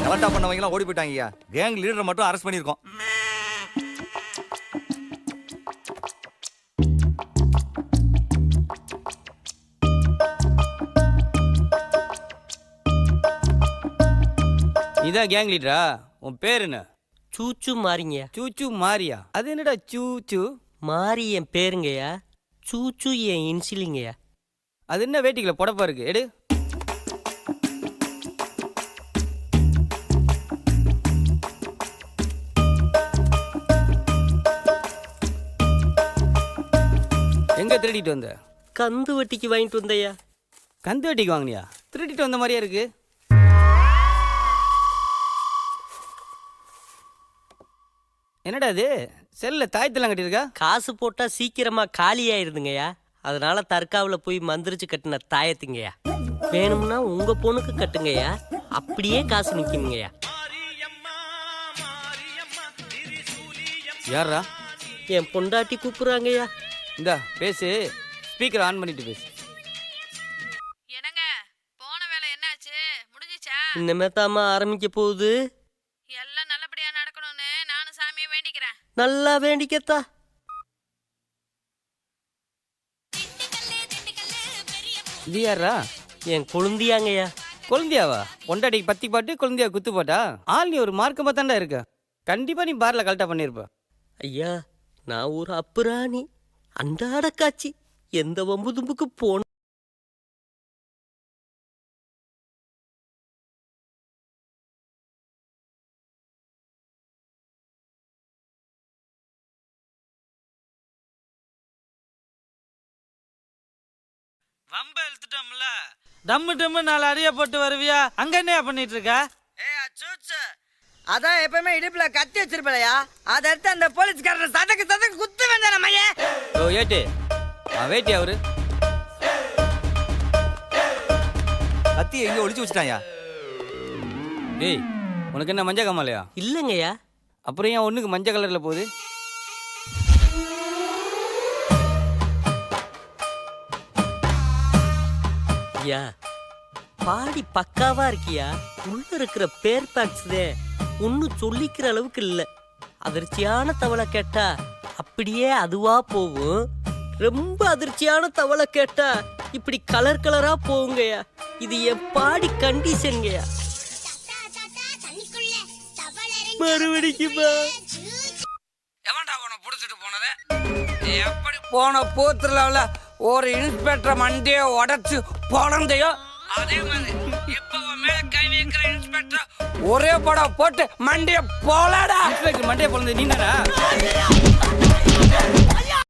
கலட்டா பண்ணவங்கலாம் ஓடி போயிட்டாங்கய்யா. கேங் லீடரை மட்டும் அரெஸ்ட் பண்ணியிருக்கோம். இதான் கேங் லீடரா? உன் பேர் என்ன? சூச்சு மாறிங்கயா. சூச்சு மாரியா? அது என்னடா சூச்சு மாறி என் பேருங்கய்யா, சூச்சு என் இன்சிலிங்கய்யா. அது என்ன வேட்டிக்கல புடப்பா இருக்கு? எடு. எங்க திருடிட்டு வந்த? கந்து வட்டிக்கு வாங்கிட்டு வந்தையா. கந்து வட்டிக்கு வாங்கினியா? திருடிட்டு வந்த மாதிரியா இருக்கு. என்னடா அது செல்ல தாயத்தெல்லாம் கட்டியிருக்கா? காசு போட்டா சீக்கிரமா காலி ஆயிருதுங்கய்யா, அதனால தற்காவில் போய் மந்திரிச்சு கட்டின தாயத்துங்கய்யா. வேணும்னா உங்க பொண்ணுக்கு கட்டுங்கய்யா, அப்படியே காசு நிக்குங்கய்யா. யாரா? என் பொண்டாட்டி கூப்பிடுறாங்கய்யா. இந்தா பேசு, ஸ்பீக்கர் ஆன் பண்ணிட்டு பேசு. என்னங்க போன வேலை என்னாச்சு? முடிஞ்சிச்சா? இனிமே தாமா ஆரம்பிக்க போகுது. எல்லாம் நல்லபடியா நடக்கணும்னு நானும் சாமியை வேண்டிக்கிறேன். நல்லா வேண்டிக்கத்தா. இது யாரா? என் கொழுந்தியாங்கய்யா. குழந்தையாவா? பொண்டாட்டிக்கு பத்தி பாட்டு, குழந்தையா குத்து பாட்டா? ஆள் நீ ஒரு மார்க்கமா தாண்டா இருக்க. கண்டிப்பா நீ பார்ல கலட்டா பண்ணிருப்ப. ஐயா, நான் ஒரு அப்புராணி, அன்றாட காட்சி. எந்த வம்பு தும்புக்கு போன வம்ப இழுத்துட்டோம்ல, டம்மு டம்மு 4 அடியை போட்டு வருவியா? அங்க என்னையா பண்ணிட்டு இருக்க? அதான் எப்பவுமே இடுப்புல கத்தி வச்சிருப்பலையா, அதை எடுத்து அந்த போலீஸ்காரன் சதக்கு குத்து வேண்டாம் மையே. ஓ ஏட்டு வேட்டி அவரு கத்தி எங்க ஒளிச்சு வச்சுட்டாயா? டேய், உனக்கு என்ன மஞ்சள் காமாலையா? இல்லைங்கய்யா. அப்புறம் ஏன் ஒண்ணுக்கு மஞ்சள் கலர்ல போகுது? ஐயா, பாடி பக்காவா இருக்கியா. உள்ள இருக்கிற பேர் பேக்ஸ்தே ஒன்னும் சொல்லிக்கிற அளவுக்கு இல்ல. அதிர்ச்சியான தவளை கேட்டா அப்படியே அதுவா போகும். ரொம்ப அதிர்ச்சியான தவளை கேட்டா இப்படி கலர் கலரா போகுங்கய்யா. இது என் பாடி கண்டிஷன்ங்கய்யா. மறுபடிக்குமா எவன்டா உன புடிச்சிட்டு போனது? எப்படி போன போத்துல ஒரு இன்ஸ்பெக்டர் மண்டியை உடைச்சு போனதையோ அதே மாதிரி இப்ப மேல கை வைக்கிற இன்ஸ்பெக்டர் ஒரே படம் போட்டு மண்டியை போலாடா. மண்டையை பொழுது நீ தானா?